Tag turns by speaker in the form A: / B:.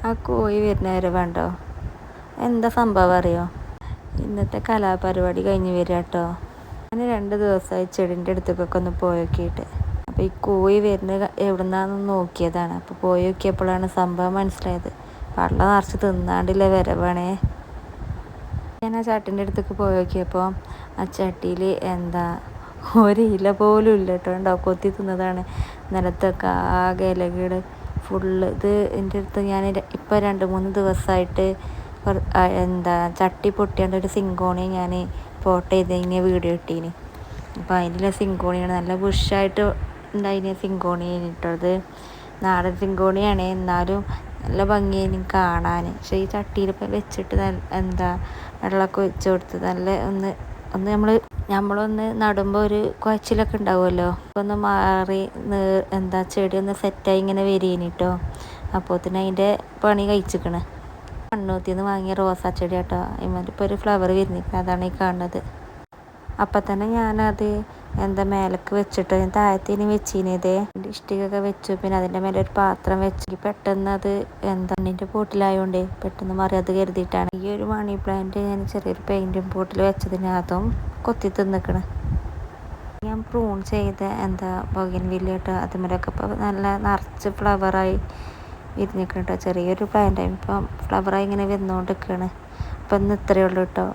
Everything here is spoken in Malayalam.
A: ആ കോഴി വരുന്നവരെ വേണ്ടോ എന്താ സംഭവം അറിയോ? ഇന്നത്തെ കലാപരിപാടി കഴിഞ്ഞ് വരിക കേട്ടോ. ഞാൻ 2 ദിവസമായി ചെടീൻ്റെ അടുത്തേക്കൊക്കെ ഒന്ന് പോയി നോക്കിയിട്ട്. അപ്പോൾ ഈ കോഴി വരുന്നത് എവിടുന്നാന്ന് നോക്കിയതാണ്. അപ്പോൾ പോയി നോക്കിയപ്പോഴാണ് സംഭവം മനസ്സിലായത്. വെള്ളം നിറച്ച് തിന്നാണ്ടില്ല വരവാണേ. ഞാൻ ആ ചട്ടീൻ്റെ അടുത്തേക്ക് പോയി നോക്കിയപ്പോൾ ആ ചട്ടിയിൽ ഒരു ഇല പോലും ഇല്ല കേട്ടോ. ഉണ്ടോ, കൊത്തി തിന്നതാണ്. നിലത്തൊക്കെ ആകെ ഇലകൾ ഫുള്ള്. ഇത് എൻ്റെ അടുത്ത് ഞാൻ ഇപ്പോൾ 2-3 ദിവസമായിട്ട് ചട്ടി പൊട്ടിയാണ്ട് ഒരു സിങ്കോണി ഞാൻ ഫോട്ടോ ചെയ്ത് കഴിഞ്ഞാൽ വീഡിയോ ഇട്ടീന്. അപ്പോൾ അതിലുള്ള സിങ്കോണിയാണ് നല്ല ബുഷായിട്ട് ഉണ്ടായിന്. സിങ്കോണി കഴിഞ്ഞിട്ടത് നാടൻ സിങ്കോണിയാണ്, എന്നാലും നല്ല ഭംഗിയായി കാണാൻ. പക്ഷേ ഈ ചട്ടിയിലിപ്പോൾ വെച്ചിട്ട് വെള്ളമൊക്കെ വെച്ച് കൊടുത്ത് നല്ല നമ്മളൊന്ന് നടുമ്പോൾ ഒരു കുഴച്ചിലൊക്കെ ഉണ്ടാവുമല്ലോ, ഒന്ന് മാറി ചെടി ഒന്ന് സെറ്റായി ഇങ്ങനെ വരികയാണ് കേട്ടോ. അപ്പോൾ തന്നെ അതിൻ്റെ പണി കഴിച്ചിക്കണ്. മണ്ണൂത്തിന്ന് വാങ്ങിയ റോസാ ചെടി കേട്ടോ. ഇപ്പോൾ ഒരു ഫ്ലവർ വിരിഞ്ഞിരിക്കുന്നത്, അതാണ് ഈ കാണുന്നത്. അപ്പം തന്നെ ഞാനത് മേലേക്ക് വെച്ചിട്ട് താഴത്തേന് വെച്ചിനതേ ഇഷ്ടികൊക്കെ വെച്ചു. പിന്നെ അതിൻ്റെ മേലെ ഒരു പാത്രം വെച്ച് പെട്ടെന്ന് അത് മണ്ണിൻ്റെ പോട്ടിലായതുകൊണ്ടേ പെട്ടെന്ന് മറിയത് കരുതിയിട്ടാണ് ഈ ഒരു മണി പ്ലാന്റ് ഞാൻ ചെറിയൊരു പെയിൻറ്റും പോട്ടിൽ വെച്ചതിന് അതും കൊത്തി തിന്നിക്കണ്. ഞാൻ പ്രൂൺ ചെയ്ത ബോഗൻവില്ല കേട്ടോ. അതുമേലൊക്കെ ഇപ്പോൾ നല്ല നിറച്ച് ഫ്ലവറായി വിരിഞ്ഞിക്കണം കേട്ടോ. ചെറിയൊരു പ്ലാന്റായി ഇപ്പം ഫ്ലവറായി ഇങ്ങനെ വന്നുകൊണ്ടിരിക്കുകയാണ്. അപ്പം ഇന്ന് ഇത്രയേ ഉള്ളൂ കേട്ടോ.